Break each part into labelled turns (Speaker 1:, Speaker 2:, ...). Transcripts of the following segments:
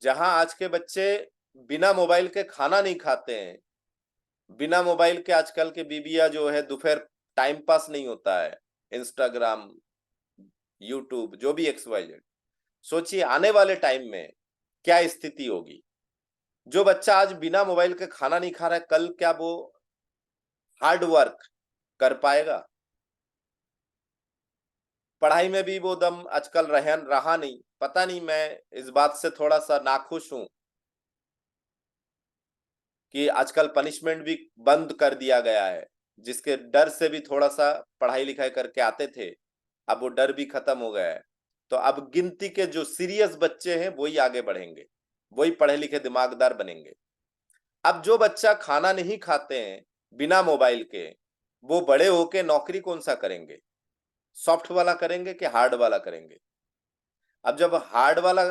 Speaker 1: जहां आज के बच्चे बिना मोबाइल के खाना नहीं खाते हैं, बिना मोबाइल के आजकल के बीबिया जो है दोपहर टाइम पास नहीं होता है, इंस्टाग्राम, यूट्यूब, जो भी एक्स वाई जेड। सोचिए आने वाले टाइम में क्या स्थिति होगी। जो बच्चा आज बिना मोबाइल के खाना नहीं खा रहा है, कल क्या वो हार्ड वर्क कर पाएगा? पढ़ाई में भी वो दम आजकल रहा नहीं। पता नहीं, मैं इस बात से थोड़ा सा नाखुश हूं कि आजकल पनिशमेंट भी बंद कर दिया गया है, जिसके डर से भी थोड़ा सा पढ़ाई लिखाई करके आते थे, अब वो डर भी खत्म हो गया है। तो अब गिनती के जो सीरियस बच्चे हैं वही आगे बढ़ेंगे, वही पढ़े लिखे दिमागदार बनेंगे। अब जो बच्चा खाना नहीं खाते हैं बिना मोबाइल के, वो बड़े होके नौकरी कौन सा करेंगे? सॉफ्ट वाला करेंगे कि हार्ड वाला करेंगे? अब जब हार्ड वाला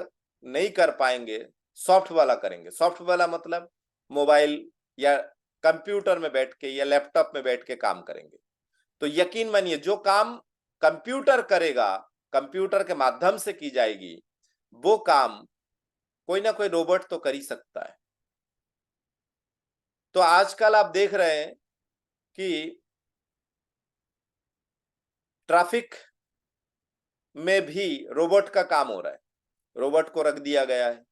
Speaker 1: नहीं कर पाएंगे, सॉफ्ट वाला करेंगे। सॉफ्ट वाला मतलब मोबाइल या कंप्यूटर में बैठ के या लैपटॉप में बैठ के काम करेंगे। तो यकीन मानिए, जो काम कंप्यूटर करेगा, कंप्यूटर के माध्यम से की जाएगी, वो काम कोई ना कोई रोबोट तो कर ही सकता है। तो आजकल आप देख रहे हैं कि ट्रैफिक में भी रोबोट का काम हो रहा है, रोबोट को रख दिया गया है।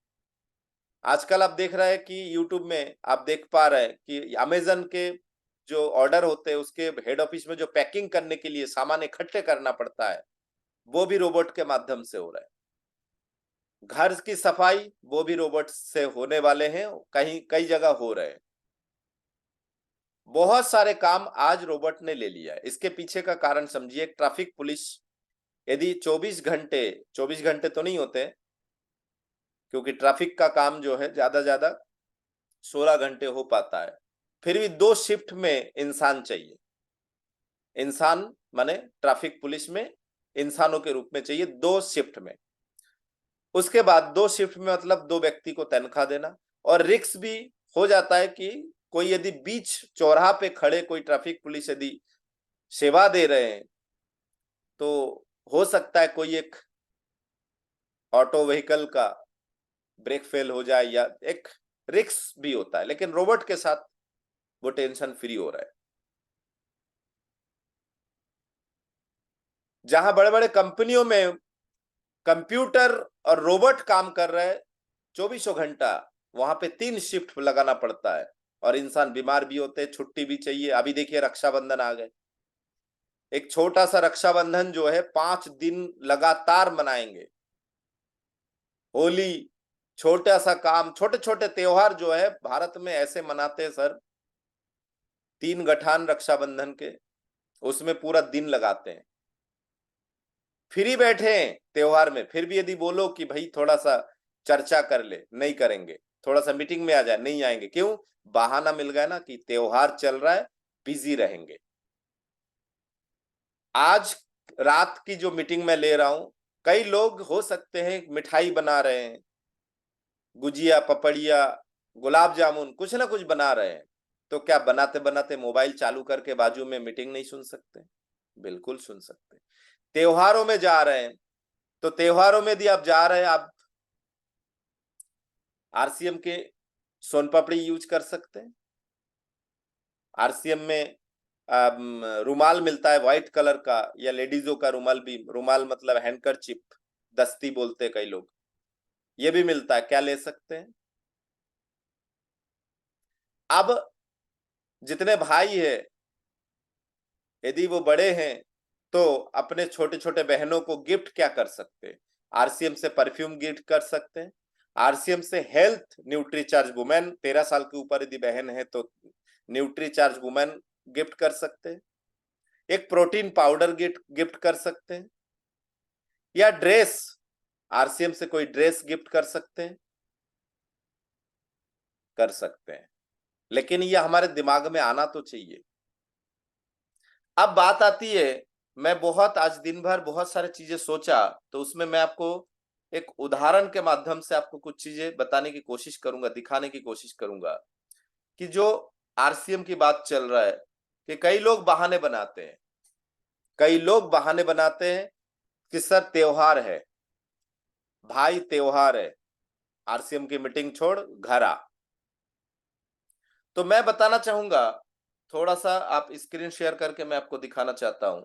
Speaker 1: आजकल आप देख रहे हैं कि यूट्यूब में आप देख पा रहे हैं कि अमेजन के जो ऑर्डर होते हैं, उसके हेड ऑफिस में जो पैकिंग करने के लिए सामान इकट्ठे करना पड़ता है, वो भी रोबोट के माध्यम से हो रहा है। घर की सफाई वो भी रोबोट से होने वाले हैं, कहीं कई जगह हो रहे हैं। बहुत सारे काम आज रोबोट ने ले लिया है। इसके पीछे का कारण समझिए, ट्रैफिक पुलिस यदि 24 घंटे तो नहीं होते, क्योंकि ट्रैफिक का काम जो है ज्यादा 16 घंटे हो पाता है, फिर भी 2 शिफ्ट में इंसान चाहिए। इंसान माने ट्रैफिक पुलिस में इंसानों के रूप में चाहिए 2 शिफ्ट में। उसके बाद 2 शिफ्ट में मतलब 2 व्यक्ति को तनख्वाह देना, और रिस्क भी हो जाता है कि कोई यदि बीच चौराहा पे खड़े कोई ट्रैफिक पुलिस यदि सेवा दे रहे हैं, तो हो सकता है कोई एक ऑटो व्हीकल का ब्रेक फेल हो जाए, या एक रिस्क भी होता है। लेकिन रोबोट के साथ वो टेंशन फ्री हो रहा है। जहां बड़े बड़े कंपनियों में कंप्यूटर और रोबोट काम कर रहे हैं 24 घंटा, वहां पे 3 शिफ्ट लगाना पड़ता है, और इंसान बीमार भी होते हैं, छुट्टी भी चाहिए। अभी देखिए रक्षाबंधन आ गए, एक छोटा सा रक्षाबंधन जो है 5 दिन लगातार मनाएंगे। होली, छोटा सा काम, छोटे छोटे त्योहार जो है भारत में ऐसे मनाते हैं सर, 3 गठान रक्षाबंधन के, उसमें पूरा दिन लगाते हैं। फ्री बैठे हैं त्योहार में, फिर भी यदि बोलो कि भाई थोड़ा सा चर्चा कर ले, नहीं करेंगे। थोड़ा सा मीटिंग में आ जाए, नहीं आएंगे। क्यों? बहाना मिल गया ना कि त्योहार चल रहा है, बिजी रहेंगे। आज रात की जो मीटिंग मैं ले रहा हूं, कई लोग हो सकते हैं मिठाई बना रहे हैं, गुजिया, पपड़िया, गुलाब जामुन, कुछ ना कुछ बना रहे हैं। तो क्या बनाते बनाते मोबाइल चालू करके बाजू में मीटिंग नहीं सुन सकते? बिल्कुल सुन सकते। त्योहारों में जा रहे हैं, तो त्योहारों में भी आप जा रहे हैं, आप आरसीएम के सोन पापड़ी यूज कर सकते हैं। आरसीएम में रुमाल मिलता है व्हाइट कलर का, या लेडीजों का रुमाल भी, रुमाल मतलब हैंडकरचिप, दस्ती बोलते हैं कई लोग, ये भी मिलता है। क्या ले सकते हैं? अब जितने भाई है, यदि वो बड़े हैं, तो अपने छोटे छोटे बहनों को गिफ्ट क्या कर सकते हैं? आरसीएम से परफ्यूम गिफ्ट कर सकते हैं। आरसीएम से हेल्थ न्यूट्री चार्ज वुमेन, 13 साल के ऊपर यदि बहन है तो न्यूट्री चार्ज वुमेन गिफ्ट कर सकते हैं। एक प्रोटीन पाउडर गिफ्ट कर सकते हैं, या ड्रेस, आरसीएम से कोई ड्रेस गिफ्ट कर सकते हैं, कर सकते हैं। लेकिन ये हमारे दिमाग में आना तो चाहिए। अब बात आती है, मैं बहुत आज दिन भर बहुत सारी चीजें सोचा, तो उसमें मैं आपको एक उदाहरण के माध्यम से आपको कुछ चीजें बताने की कोशिश करूंगा, दिखाने की कोशिश करूंगा कि जो आरसीएम की बात चल रहा है, कि कई लोग बहाने बनाते हैं, कई लोग बहाने बनाते हैं कि सर त्योहार है, भाई त्योहार है, आरसीएम की मीटिंग छोड़ घर आ। तो मैं बताना चाहूंगा, थोड़ा सा आप स्क्रीन शेयर करके मैं आपको दिखाना चाहता हूं।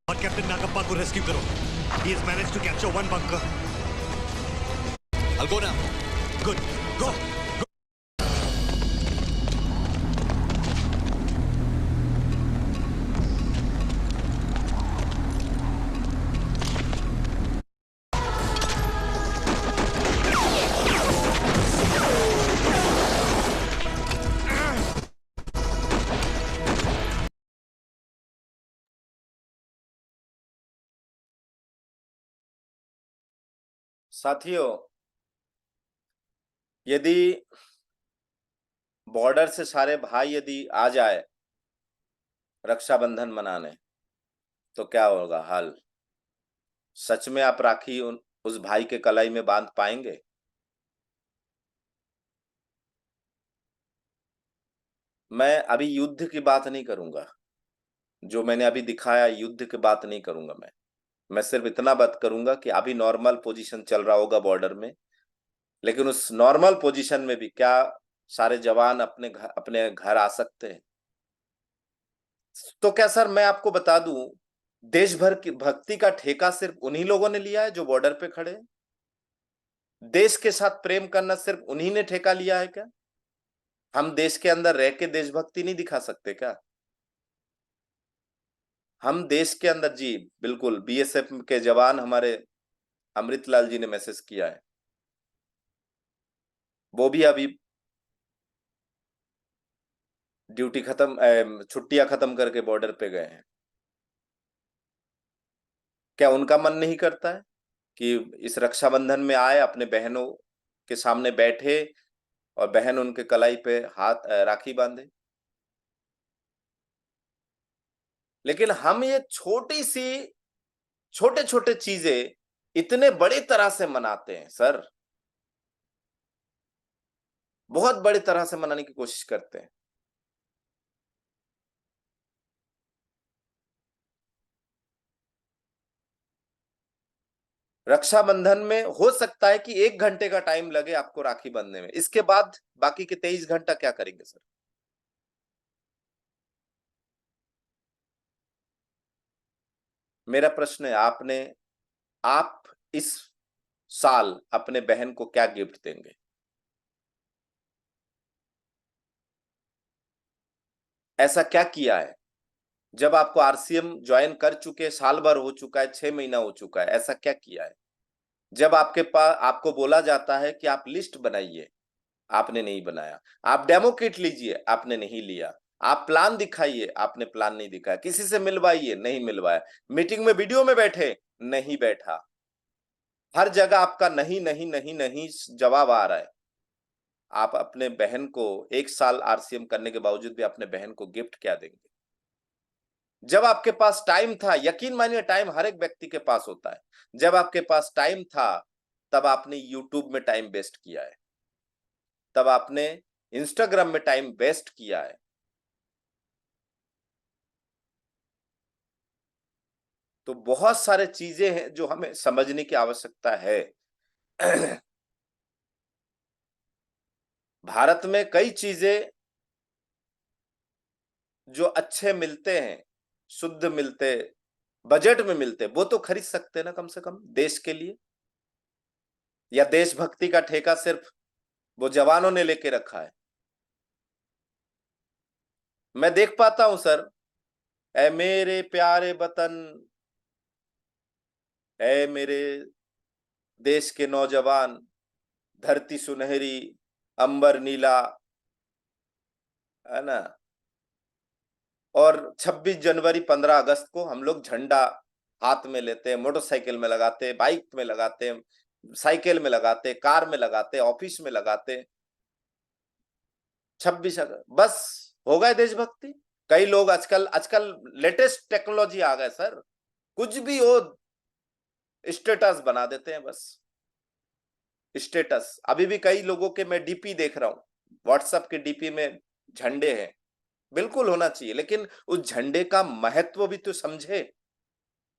Speaker 2: और कैप्टन नागप्पा को रेस्क्यू करो। He has managed to capture one bunker.
Speaker 3: I'll go now.
Speaker 2: Good. Go.
Speaker 1: साथियों, यदि बॉर्डर से सारे भाई यदि आ जाए रक्षाबंधन मनाने, तो क्या होगा हाल? सच में आप राखी उस भाई के कलाई में बांध पाएंगे? मैं अभी युद्ध की बात नहीं करूंगा, जो मैंने अभी दिखाया युद्ध की बात नहीं करूंगा। मैं सिर्फ इतना बात करूंगा कि अभी नॉर्मल पोजीशन चल रहा होगा बॉर्डर में, लेकिन उस नॉर्मल पोजीशन में भी क्या सारे जवान अपने घर आ सकते हैं? तो क्या सर, मैं आपको बता दूं, देश भर की भक्ति का ठेका सिर्फ उन्हीं लोगों ने लिया है जो बॉर्डर पे खड़े हैं? देश के साथ प्रेम करना सिर्फ उन्हीं ने ठेका लिया है क्या? हम देश के अंदर रह के देशभक्ति नहीं दिखा सकते क्या? हम देश के अंदर, जी बिल्कुल, बीएसएफ के जवान हमारे अमृतलाल जी ने मैसेज किया है, वो भी अभी ड्यूटी खत्म, छुट्टियां खत्म करके बॉर्डर पे गए हैं। क्या उनका मन नहीं करता है कि इस रक्षाबंधन में आए, अपने बहनों के सामने बैठे और बहन उनके कलाई पे राखी बांधे? लेकिन हम ये छोटे छोटे चीजें इतने बड़े तरह से मनाते हैं सर, बहुत बड़ी तरह से मनाने की कोशिश करते हैं। रक्षाबंधन में हो सकता है कि 1 घंटे का टाइम लगे आपको राखी बांधने में, इसके बाद बाकी के 23 घंटा क्या करेंगे सर? मेरा प्रश्न है, आप इस साल अपने बहन को क्या गिफ्ट देंगे? ऐसा क्या किया है? जब आपको आरसीएम ज्वाइन कर चुके, साल भर हो चुका है, 6 महीना हो चुका है, ऐसा क्या किया है? जब आपके पास आपको बोला जाता है कि आप लिस्ट बनाइए, आपने नहीं बनाया। आप डेमो किट लीजिए, आपने नहीं लिया। आप प्लान दिखाइए, आपने प्लान नहीं दिखाया। किसी से मिलवाइए, नहीं मिलवाया। मीटिंग में वीडियो में बैठे, नहीं बैठा। हर जगह आपका नहीं नहीं नहीं नहीं जवाब आ रहा है। आप अपने बहन को 1 साल आरसीएम करने के बावजूद भी अपने बहन को गिफ्ट क्या देंगे? जब आपके पास टाइम था, यकीन मानिए टाइम हर एक व्यक्ति के पास होता है, जब आपके पास टाइम था तब आपने यूट्यूब में टाइम वेस्ट किया है, तब आपने इंस्टाग्राम में टाइम वेस्ट किया है। तो बहुत सारे चीजें हैं जो हमें समझने की आवश्यकता है। भारत में कई चीजें जो अच्छे मिलते हैं, शुद्ध मिलते, बजट में मिलते, वो तो खरीद सकते हैं ना कम से कम देश के लिए। या देशभक्ति का ठेका सिर्फ वो जवानों ने लेके रखा है? मैं देख पाता हूं सर, ऐ मेरे प्यारे वतन, ऐ मेरे देश के नौजवान, धरती सुनहरी, अंबर नीला, है ना। और 26 जनवरी 15 अगस्त को हम लोग झंडा हाथ में लेते हैं, मोटरसाइकिल में लगाते हैं, बाइक में लगाते हैं, साइकिल में लगाते हैं, कार में लगाते हैं, ऑफिस में लगाते हैं। 26 अगस्त बस हो गए देशभक्ति। कई लोग आजकल आजकल लेटेस्ट टेक्नोलॉजी आ गए सर, कुछ भी हो स्टेटस बना देते हैं बस। स्टेटस अभी भी कई लोगों के मैं डीपी देख रहा हूं, व्हाट्सएप के डीपी में झंडे हैं। बिल्कुल होना चाहिए, लेकिन उस झंडे का महत्व भी तो समझे।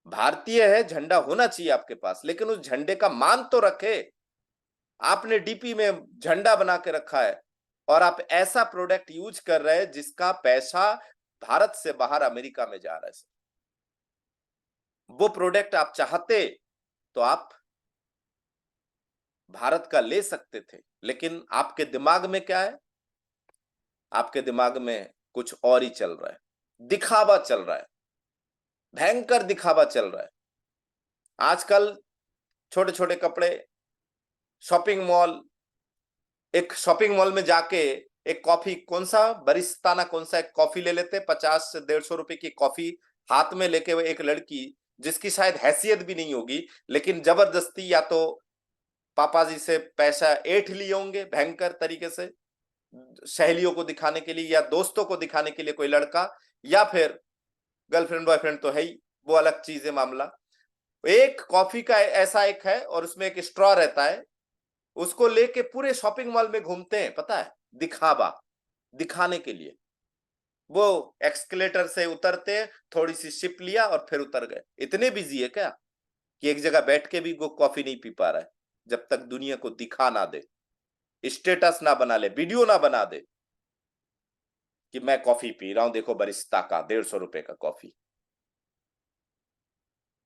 Speaker 1: भारतीय है, झंडा होना चाहिए आपके पास, लेकिन उस झंडे का मान तो रखे। आपने डीपी में झंडा बना के रखा है और आप ऐसा प्रोडक्ट यूज कर रहे हैं जिसका पैसा भारत से बाहर अमेरिका में जा रहा है। वो प्रोडक्ट आप चाहते तो आप भारत का ले सकते थे, लेकिन आपके दिमाग में क्या है? आपके दिमाग में कुछ और ही चल रहा है, दिखावा चल रहा है, भयंकर दिखावा चल रहा है। आजकल छोटे छोटे कपड़े, शॉपिंग मॉल, एक शॉपिंग मॉल में जाके एक कॉफी, कौन सा बरिस्ताना, कौन सा एक कॉफी ले लेते, 50 से 150 रुपए की कॉफी हाथ में लेके वो एक लड़की, जिसकी शायद हैसियत भी नहीं होगी, लेकिन जबरदस्ती या तो पापा जी से पैसा ऐंठ लिए होंगे भयंकर तरीके से, सहेलियों को दिखाने के लिए या दोस्तों को दिखाने के लिए कोई लड़का, या फिर गर्लफ्रेंड बॉयफ्रेंड तो है ही, वो अलग चीज है मामला। एक कॉफी का ऐसा एक है और उसमें एक स्ट्रॉ रहता है, उसको लेके पूरे शॉपिंग मॉल में घूमते हैं, पता है, दिखावा, दिखाने के लिए। वो एक्सकलेटर से उतरते हैं, थोड़ी सी सिप लिया और फिर उतर गए। इतने बिजी है क्या कि एक जगह बैठ के भी वो कॉफी नहीं पी पा रहा है, जब तक दुनिया को दिखा ना दे, स्टेटस ना बना ले, वीडियो ना बना दे कि मैं कॉफी पी रहा हूं, देखो बरिस्ता का 150 रुपए का कॉफी।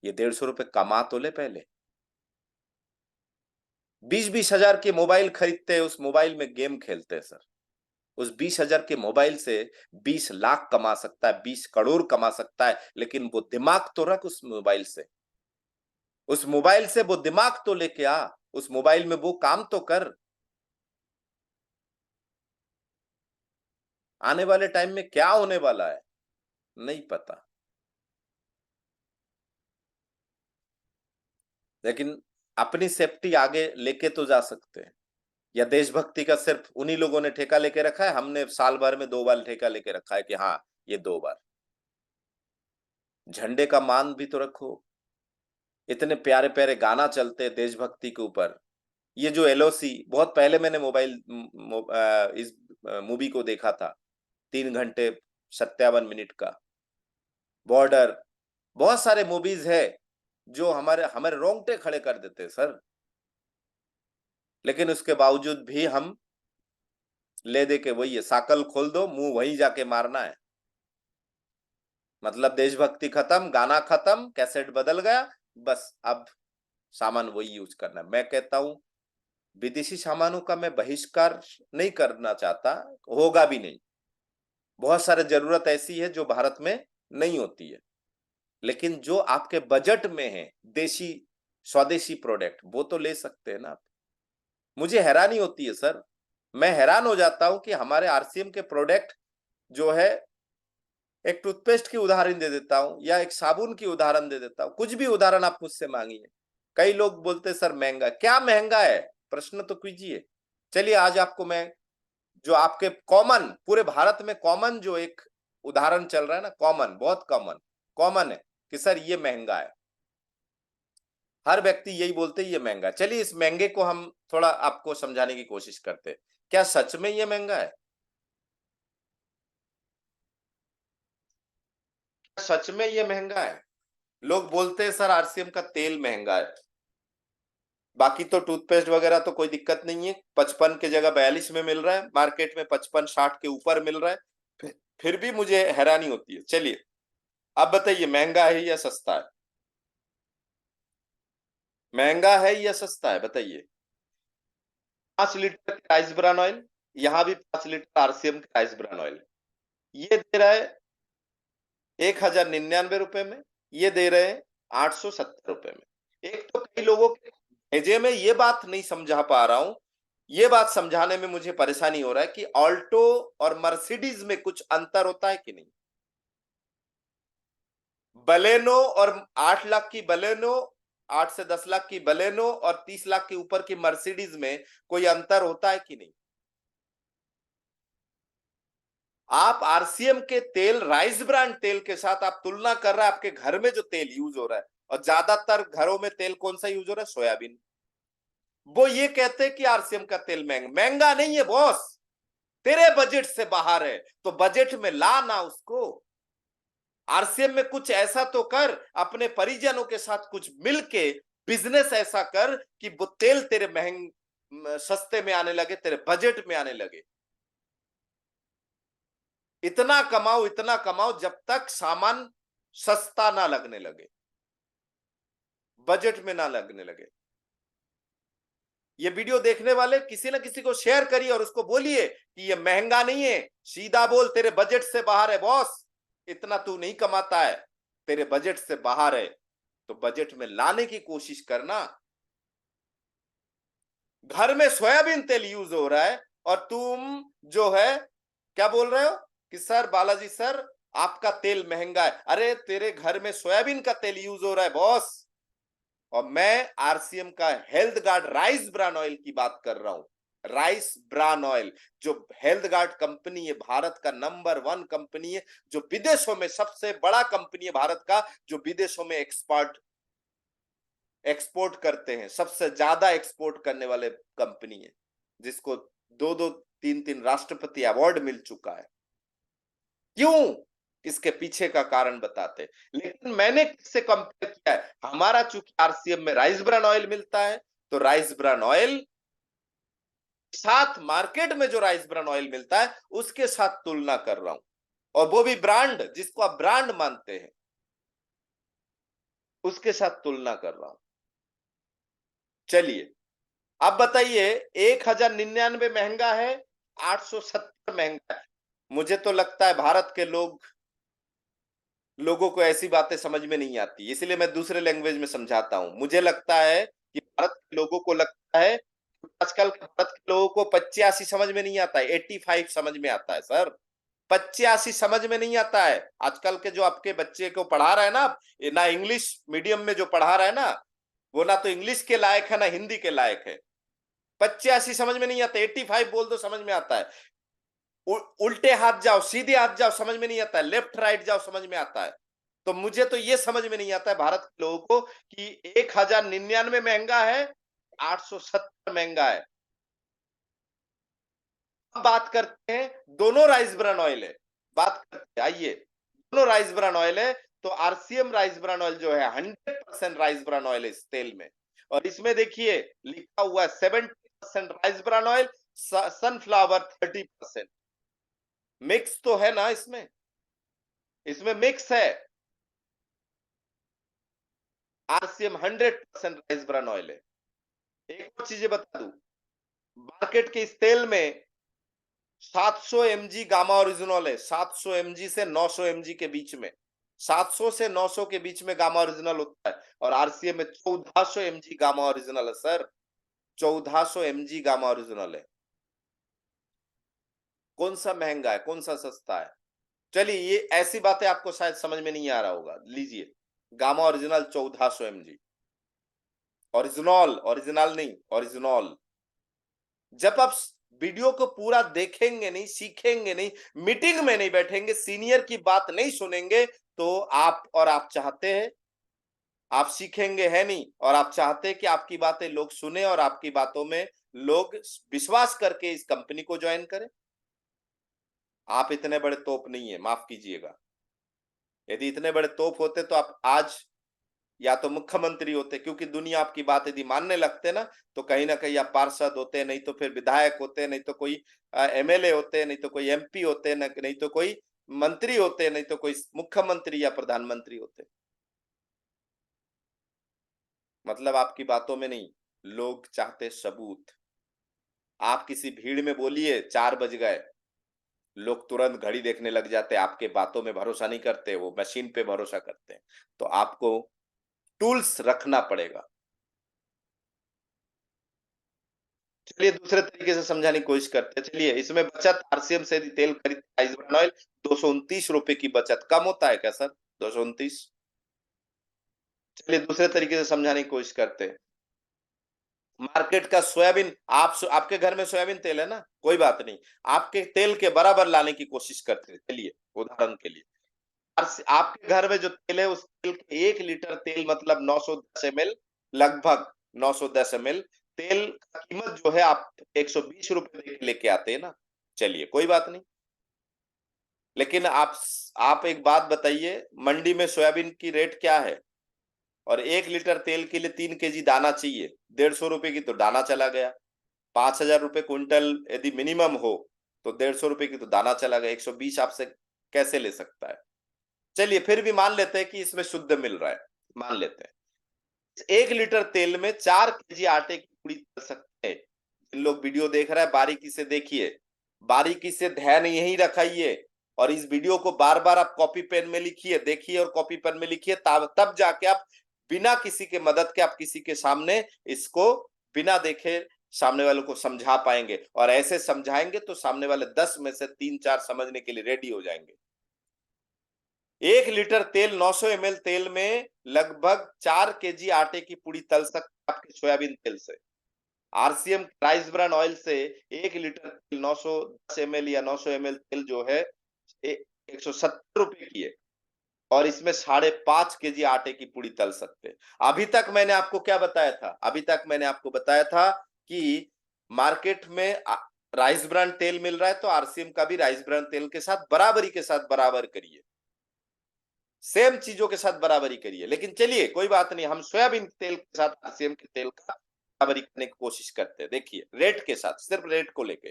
Speaker 1: ये 150 रुपए कमा तो ले पहले। 20-20 हजार के मोबाइल खरीदते हैं, उस मोबाइल में गेम खेलते हैं सर। उस 20,000 के मोबाइल से 20 लाख कमा सकता है, 20 करोड़ कमा सकता है, लेकिन वो दिमाग तो रख उस मोबाइल से। उस मोबाइल से वो दिमाग तो लेके आ, उस मोबाइल में वो काम तो कर। आने वाले टाइम में क्या होने वाला है नहीं पता, लेकिन अपनी सेफ्टी आगे लेके तो जा सकते हैं। या देशभक्ति का सिर्फ उन्हीं लोगों ने ठेका लेके रखा है? हमने साल भर में 2 बार ठेका लेके रखा है कि हाँ, ये 2 बार। झंडे का मान भी तो रखो। इतने प्यारे प्यारे गाना चलते हैं देशभक्ति के ऊपर। ये जो एलओसी, बहुत पहले मैंने इस मूवी को देखा था, 3 घंटे 57 मिनट का। बॉर्डर, बहुत सारे मूवीज है जो हमारे हमारे रोंगटे खड़े कर देते हैं सर, लेकिन उसके बावजूद भी हम ले दे के वही है, साकल खोल दो, मुंह वहीं जाके मारना है। मतलब देशभक्ति खत्म, गाना खत्म, कैसेट बदल गया, बस अब सामान वही यूज करना है। मैं कहता हूं विदेशी सामानों का मैं बहिष्कार नहीं करना चाहता, होगा भी नहीं। बहुत सारे जरूरत ऐसी है जो भारत में नहीं होती है, लेकिन जो आपके बजट में है, देशी स्वदेशी प्रोडक्ट, वो तो ले सकते हैं ना आप। मुझे हैरानी होती है सर, मैं हैरान हो जाता हूं कि हमारे आरसीएम के प्रोडक्ट जो है, एक टूथपेस्ट की उदाहरण दे देता हूं या एक साबुन की उदाहरण दे देता हूं, कुछ भी उदाहरण आप मुझसे मांगिए, कई लोग बोलते सर महंगा। क्या महंगा है, प्रश्न तो कीजिए। चलिए आज आपको मैं, जो आपके कॉमन, पूरे भारत में कॉमन जो एक उदाहरण चल रहा है ना, कॉमन, बहुत कॉमन, कॉमन है कि सर ये महंगा है। हर व्यक्ति यही बोलते ये महंगा है। चलिए इस महंगे को हम थोड़ा आपको समझाने की कोशिश करते हैं। क्या सच में ये महंगा है? सच में ये महंगा है? लोग बोलते हैं सर आरसीएम का तेल महंगा है, बाकी तो टूथपेस्ट वगैरह तो कोई दिक्कत नहीं है, 55 के जगह 42 में मिल रहा है, मार्केट में 55-60 के ऊपर मिल रहा है, फिर भी मुझे हैरानी होती है। चलिए आप बताइए महंगा है या सस्ता है? महंगा है या सस्ता है बताइए। 5 लीटर राइस ब्रान ऑयल, यहाँ भी 5 लीटर आरसीएम का राइस ब्रान ऑयल। ये दे रहा है 1099 रुपए में, ये दे रहे हैं 870 रुपए में। एक तो कई लोगों के भेजे में ये बात नहीं समझा पा रहा हूं, ये बात समझाने में मुझे परेशानी हो रहा है कि ऑल्टो और मर्सिडीज में कुछ अंतर होता है कि नहीं। बलेनो और 8 लाख की बलेनो, 8 से 10 लाख की बलेनो और 30 लाख के ऊपर की मर्सिडीज में कोई अंतर होता है कि नहीं। आप आरसीएम के तेल, राइस ब्रांड तेल के साथ आप तुलना कर रहे हैं, आपके घर में जो तेल यूज हो रहा है, और ज्यादातर घरों में तेल कौन सा यूज हो रहा है, सोयाबीन। वो ये कहते हैं कि आरसीएम का तेल महंगा, महंगा नहीं है बॉस, तेरे बजट से बाहर है, तो बजट में ला ना उसको। आरसीएम में कुछ ऐसा तो कर, अपने परिजनों के साथ कुछ मिलके बिजनेस ऐसा कर कि वो तेल तेरे सस्ते में आने लगे, तेरे बजट में आने लगे। इतना कमाओ जब तक सामान सस्ता ना लगने लगे, बजट में ना लगने लगे। ये वीडियो देखने वाले किसी ना किसी को शेयर करिए और उसको बोलिए कि ये महंगा नहीं है, सीधा बोल तेरे बजट से बाहर है बॉस, इतना तू नहीं कमाता है, तेरे बजट से बाहर है, तो बजट में लाने की कोशिश करना। घर में सोयाबीन तेल यूज हो रहा है और तुम जो है क्या बोल रहे हो कि सर बालाजी सर आपका तेल महंगा है। अरे तेरे घर में सोयाबीन का तेल यूज हो रहा है बॉस, और मैं आरसीएम का health guard rice bran oil की बात कर रहा हूं। राइस ब्रान ऑयल जो हेल्थ गार्ड कंपनी है, भारत का नंबर 1 कंपनी है, जो विदेशों में सबसे बड़ा कंपनी है भारत का, जो विदेशों में एक्सपोर्ट करते हैं, सबसे ज्यादा एक्सपोर्ट करने वाले कंपनी है, जिसको 2-2 3-3 राष्ट्रपति अवार्ड मिल चुका है। क्यों? इसके पीछे का कारण बताते। लेकिन मैंने किससे कंपेयर किया है, हमारा चूंकि आरसीएम में राइस ब्रान ऑयल मिलता है, तो राइस ब्रान ऑयल साथ मार्केट में जो राइस ब्रान ऑयल मिलता है उसके साथ तुलना कर रहा हूं, और वो भी ब्रांड जिसको आप ब्रांड मानते हैं, उसके साथ तुलना कर रहा हूं। चलिए अब बताइए, 1099 महंगा है, 870 महंगा है। मुझे तो लगता है भारत के लोगों को ऐसी बातें समझ में नहीं आती, इसलिए मैं दूसरे लैंग्वेज में समझाता हूं। मुझे लगता है कि भारत के लोगों को लगता है, आजकल के भारत के लोगों को 85 समझ में नहीं आता है, 85 समझ में आता है सर। 85 समझ में नहीं आता है। आजकल के जो आपके बच्चे को पढ़ा रहा है ना आप, ना इंग्लिश मीडियम में जो पढ़ा रहा है ना, वो ना तो इंग्लिश के लायक है ना हिंदी के लायक है। 85 समझ में नहीं आता, 85 बोल दो समझ में आता है। उल्टे हाथ जाओ, सीधे हाथ जाओ, समझ में नहीं आता है, लेफ्ट राइट जाओ, समझ में आता है। तो मुझे तो ये समझ में नहीं आता है भारत के लोगों को कि 1099 महंगा है, 870 महंगा है। अब बात करते हैं, दोनों राइस ब्रान ऑयल है, बात करते हैं, आइए। दोनों राइस ब्रान ऑयल है, तो आरसीएम राइस ब्रान ऑयल जो है 100% राइस ब्रान ऑयल है इस तेल में, और इसमें देखिए लिखा हुआ है 70% rice bran oil, sunflower 30%। Mix तो है ना इसमें, इसमें मिक्स है। आरसीएम 100% राइस ब्रान ऑयल है। एक और चीजें बता दूं, मार्केट के इस तेल में 700 mg गामा ओरिजिनल है, 700 mg से 900 mg के बीच में, 700 से 900 के बीच में गामा ओरिजिनल होता है, और आरसीएम में 1400 mg गामा ओरिजिनल है सर, 1400 mg गामा ओरिजिनल है। कौन सा महंगा है, कौन सा सस्ता है? चलिए ये ऐसी बातें आपको शायद समझ में नहीं आ रहा होगा, लीजिए gamma original 1400 mg, original, original नहीं, ओरिजिनल। जब आप वीडियो को पूरा देखेंगे नहीं, सीखेंगे नहीं, मीटिंग में नहीं बैठेंगे, सीनियर की बात नहीं सुनेंगे, तो आप चाहते हैं, आप सीखेंगे है नहीं, और आप चाहते हैं कि आपकी बातें लोग सुने और आपकी बातों में लोग विश्वास करके इस कंपनी को ज्वाइन करें। आप इतने बड़े तोप नहीं है, माफ कीजिएगा। यदि इतने बड़े तोप होते तो आप आज या तो मुख्यमंत्री होते, क्योंकि दुनिया आपकी बात यदि मानने लगते ना, तो कहीं ना कहीं आप पार्षद होते, नहीं तो फिर विधायक होते, नहीं तो कोई एमएलए होते, नहीं तो कोई एमपी होते, नहीं तो कोई मंत्री होते, नहीं तो कोई मुख्यमंत्री या प्रधानमंत्री होते। मतलब आपकी बातों में नहीं, लोग चाहते सबूत। आप किसी भीड़ में बोलिए 4 बज गए, लोग तुरंत घड़ी देखने लग जाते हैं, आपके बातों में भरोसा नहीं करते, वो मशीन पे भरोसा करते हैं। तो आपको टूल्स रखना पड़ेगा। चलिए दूसरे तरीके से समझाने की कोशिश करते हैं। चलिए इसमें बचत आरसीएम से यदि तेल खरीदते राइस ब्रान ऑयल, 229 रुपए की बचत। कम होता है क्या सर 229? चलिए दूसरे तरीके से समझाने की कोशिश करते हैं। मार्केट का सोयाबीन, आपके घर में सोयाबीन तेल है ना, कोई बात नहीं, आपके तेल के बराबर लाने की कोशिश करते हैं। चलिए उदाहरण के लिए, आपके घर में जो तेल है, उस तेल के 1 लीटर तेल मतलब 910 एमएल, लगभग 910 एमएल तेल का कीमत जो है आप 120 रुपए दे के लेके आते हैं ना। चलिए कोई बात नहीं, लेकिन आप एक बात बताइए, मंडी में सोयाबीन की रेट क्या है? और 1 लीटर तेल के लिए 3 केजी दाना चाहिए, 150 रुपए की तो दाना चला गया। 5,000 रुपए क्विंटल यदि मिनिमम हो, तो 150 रुपए की तो दाना चला गया। 120 आपसे कैसे ले सकता है? चलिए फिर भी मान लेते हैं कि इसमें शुद्ध मिल रहा है, मान लेते हैं। 1 लीटर तेल में 4 केजी आटे की पूड़ी तल सकते हैं। जिन लोग वीडियो देख रहे हैं बारीकी से देखिए, बारीकी से ध्यान यहीं रखाइए, और इस वीडियो को बार-बार आप कॉपी पेन में लिखिए, देखिए और कॉपी पेन में लिखिए, तब जाके आप बिना किसी के मदद के, आप किसी के सामने इसको बिना देखे सामने वालों को समझा पाएंगे, और ऐसे समझाएंगे तो सामने वाले 10 में से 3-4 समझने के लिए रेडी हो जाएंगे। 1 लीटर तेल 900 एमएल तेल में लगभग 4 केजी आटे की पूड़ी तल सकते हैं आपके सोयाबीन तेल से। आरसीएम राइस ब्रान ऑयल से 1 लीटर तेल 910 एमएल या 900 एमएल तेल जो है 170 रुपए की है, और इसमें 5.5 केजी आटे की पूड़ी तल सकते हैं। अभी तक मैंने आपको क्या बताया था? अभी तक मैंने आपको बताया था कि मार्केट में राइस ब्रान तेल मिल रहा है, तो आरसीएम का भी राइस ब्रान तेल के साथ बराबरी के साथ बराबर करिए, सेम चीजों के साथ बराबरी करिए। लेकिन चलिए कोई बात नहीं, हम सोयाबीन तेल के साथ आरसीएम के तेल का बराबरी करने की कोशिश करते हैं। देखिए रेट के साथ, सिर्फ रेट को लेके।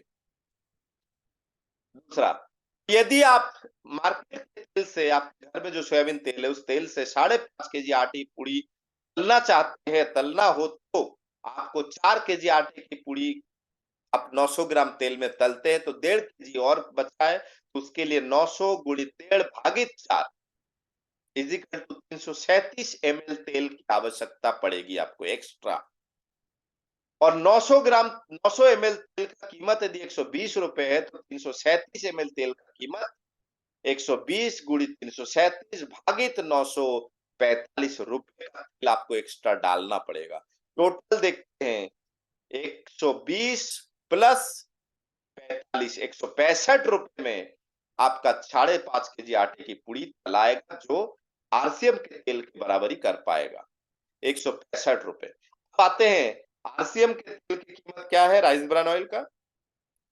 Speaker 1: दूसरा, यदि आप मार्केट के तेल से, आपके घर में जो सोयाबीन तेल है उस तेल से 5.5 केजी आटे की पूड़ी तलना चाहते हैं, तलना हो, तो आपको 4 केजी आटे की पूड़ी आप 900 ग्राम तेल में तलते हैं तो 1.5 केजी और बचा है, तो उसके लिए 900 गुणित 1.5 भागित 4 इजिकल टू 337 एमएल तेल की आवश्यकता पड़ेगी आपको एक्स्ट्रा। और 900 ग्राम 900 एमएल तेल का कीमत यदि 120 रुपए है, तो 337 एमएल तेल का कीमत 120 गुणित 337 भागित 945 रुपए का तेल आपको एक्स्ट्रा डालना पड़ेगा। टोटल देखते हैं, 120 प्लस 45, 165 रुपए में आपका 5.5 केजी आटे की पूड़ी तलाएगा, जो आरसीएम के तेल की बराबरी कर पाएगा। 165 रुपए। अब आते हैं, आरसीएम के तेल की कीमत क्या है राइस ब्रान ऑयल का?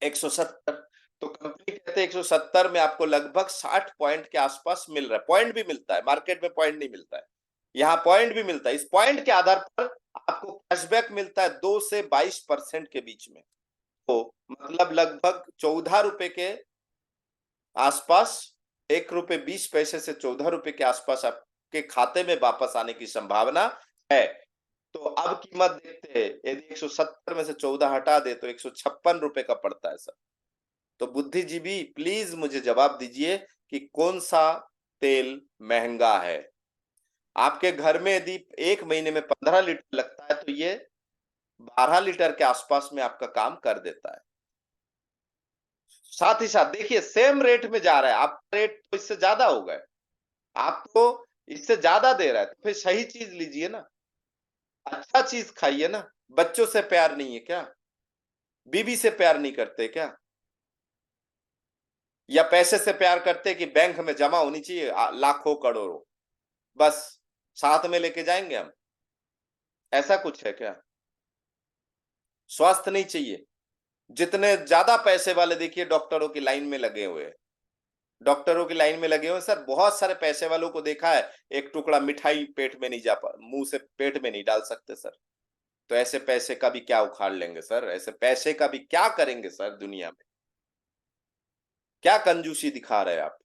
Speaker 1: 170। तो कंपनी कहते हैं 170 में आपको लगभग 60 पॉइंट के आसपास मिल रहा है। पॉइंट भी मिलता है, मार्केट में पॉइंट नहीं मिलता है, यहाँ पॉइंट भी मिलता है। इस पॉइंट के आधार पर आपको कैशबैक मिलता है 2 से 22% के बीच में। तो मतलब लगभग 14 रुपए के आसपास, 1 रुपए 20 पैसे से 14 रुपए के आसपास आपके खाते में वापस आने की संभावना है। तो अब कीमत देखते हैं, यदि 170 में से 14 हटा दे तो 156 रुपए का पड़ता है सर। तो बुद्धिजीवी प्लीज मुझे जवाब दीजिए कि कौन सा तेल महंगा है? आपके घर में यदि 1 महीने में 15 लीटर लगता है, तो ये 12 लीटर के आसपास में आपका काम कर देता है। साथ ही साथ देखिए सेम रेट में जा रहा है, आपका रेट तो इससे ज्यादा होगा, आपको इससे ज्यादा दे रहा है, तो फिर सही चीज लीजिए ना, अच्छा चीज खाइए ना। बच्चों से प्यार नहीं है क्या? बीवी से प्यार नहीं करते क्या? या पैसे से प्यार करते कि बैंक में जमा होनी चाहिए लाखों करोड़ों, बस साथ में लेके जाएंगे हम? ऐसा कुछ है क्या? स्वास्थ्य नहीं चाहिए? जितने ज्यादा पैसे वाले देखिए डॉक्टरों की लाइन में लगे हुए हैं, डॉक्टरों की लाइन में लगे हुए सर। बहुत सारे पैसे वालों को देखा है, एक टुकड़ा मिठाई पेट में नहीं जा पा, मुंह से पेट में नहीं डाल सकते सर। तो ऐसे पैसे का भी क्या उखाड़ लेंगे सर? ऐसे पैसे का भी क्या करेंगे सर दुनिया में? क्या कंजूसी दिखा रहे हैं आप?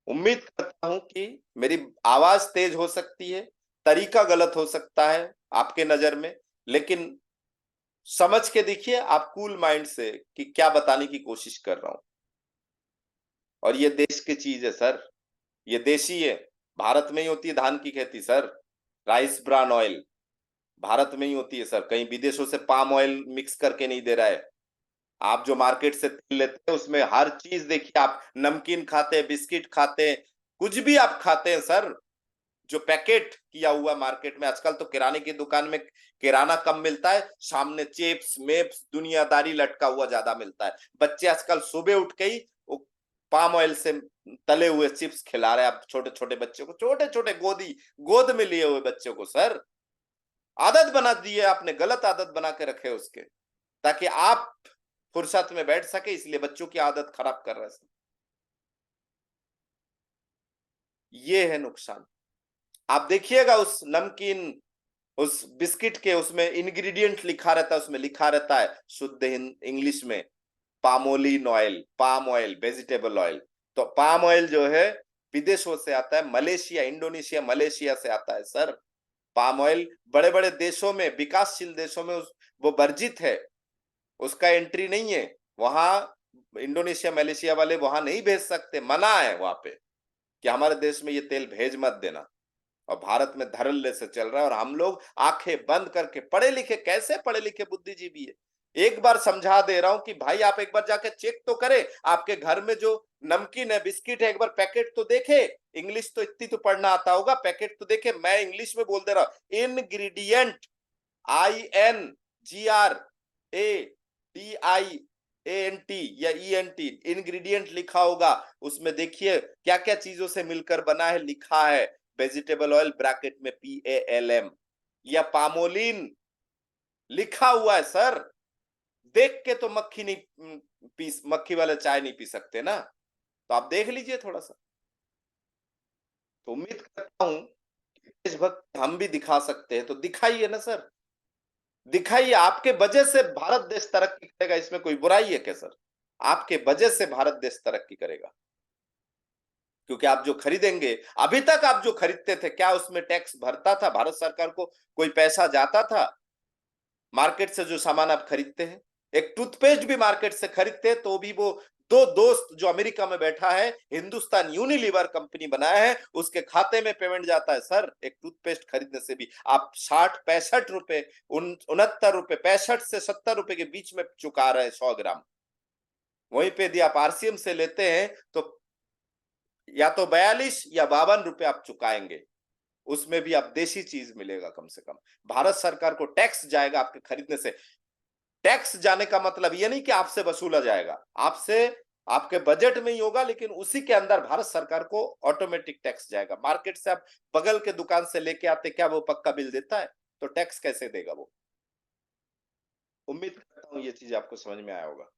Speaker 1: उम्मीद करता हूं कि मेरी आवाज तेज हो सकती है, तरीका गलत हो सकता है आपके नजर में, लेकिन समझ के देखिए आप कूल माइंड से कि क्या बताने की कोशिश कर रहा हूं। और ये देश की चीज है सर, ये देशी है। भारत में ही होती है धान की खेती sir. Rice bran oil Bharat में ही होती है सर, कहीं विदेशों से पाम ऑयल मिक्स करके नहीं दे रहा है। आप जो मार्केट से तेल लेते हैं उसमें हर चीज देखिए, आप नमकीन खाते हैं, बिस्किट खाते हैं, कुछ भी आप खाते हैं सर, जो पैकेट किया हुआ मार्केट में आजकल तो किराने की दुकान में किराना कम मिलता है, सामने चिप्स मेप्स दुनियादारी लटका हुआ ज्यादा मिलता है। बच्चे आजकल सुबह उठ के ही वो पाम ऑयल से तले हुए चिप्स खिला रहे हैं आप छोटे छोटे बच्चों को, छोटे छोटे गोद में लिए हुए बच्चों को सर। आदत बना दी है आपने, गलत आदत बना के रखे उसके, ताकि आप फुर्सत में बैठ सके, इसलिए बच्चों की आदत खराब कर रहे हैं। ये है नुकसान। आप देखिएगा उस नमकीन, उस बिस्किट के उसमें इंग्रेडिएंट लिखा रहता है, उसमें लिखा रहता है शुद्ध इंग्लिश में palmolein oil, palm oil, vegetable oil. तो पाम ऑयल जो है विदेशों से आता है, मलेशिया, इंडोनेशिया, मलेशिया से आता है सर। पाम ऑयल बड़े बड़े देशों में, विकासशील देशों में वो वर्जित है, उसका एंट्री नहीं है वहां। इंडोनेशिया मलेशिया वाले वहां नहीं भेज सकते, मना है वहां पे कि हमारे देश में ये तेल भेज मत देना। और भारत में धड़ल्ले से चल रहा है, और हम लोग आंखें बंद करके, पढ़े लिखे, कैसे पढ़े लिखे बुद्धिजीवी है, एक बार समझा दे रहा हूं कि भाई आप एक बार जाके चेक तो करें, आपके घर में जो नमकीन है, बिस्किट है, एक बार पैकेट तो देखे। इंग्लिश तो इतनी तो पढ़ना आता होगा, पैकेट तो देखे। मैं इंग्लिश में बोल दे रहा हूं, इनग्रीडियंट, INGRADIANT या ENT, इंग्रेडिएंट लिखा होगा, उसमें देखिए क्या क्या चीजों से मिलकर बना है, लिखा है वेजिटेबल ऑयल ब्रैकेट में PALM, या पामोलिन लिखा हुआ है सर। देख के तो मक्खी नहीं पी, मक्खी वाला चाय नहीं पी सकते ना, तो आप देख लीजिए थोड़ा सा। तो उम्मीद करता हूं कि देशभक्त हम भी दिखा सकते हैं, तो दिखाइए ना सर, दिखाइए। आपके वजह से भारत देश तरक्की करेगा, इसमें कोई बुराई है क्या सर? आपके वजह से भारत देश तरक्की करेगा, क्योंकि आप जो खरीदेंगे, अभी तक आप जो खरीदते थे, क्या उसमें टैक्स भरता था भारत सरकार को? कोई पैसा जाता था मार्केट से जो सामान आप खरीदते हैं? एक टूथपेस्ट भी मार्केट से खरीदते हैं तो भी वो दो दोस्त जो अमेरिका में बैठा है, हिंदुस्तान यूनिलीवर कंपनी बनाया है, उसके खाते में पेमेंट जाता है सर। एक टूथपेस्ट खरीदने से भी आप 60-65 रुपए, 69 रुपए, 65 से 70 रुपए के बीच में चुका रहे हैं 100 ग्राम। वहीं पे यदि आप RCM से लेते हैं तो या तो 42 या 52 रुपए आप चुकाएंगे, उसमें भी आप देशी चीज मिलेगा कम से कम। भारत सरकार को टैक्स जाएगा आपके खरीदने से। टैक्स जाने का मतलब ये नहीं कि आपसे वसूला जाएगा, आपसे, आपके बजट में ही होगा, लेकिन उसी के अंदर भारत सरकार को ऑटोमेटिक टैक्स जाएगा। मार्केट से आप बगल के दुकान से लेके आते, क्या वो पक्का बिल देता है? तो टैक्स कैसे देगा वो? उम्मीद करता हूं ये चीज आपको समझ में आया होगा।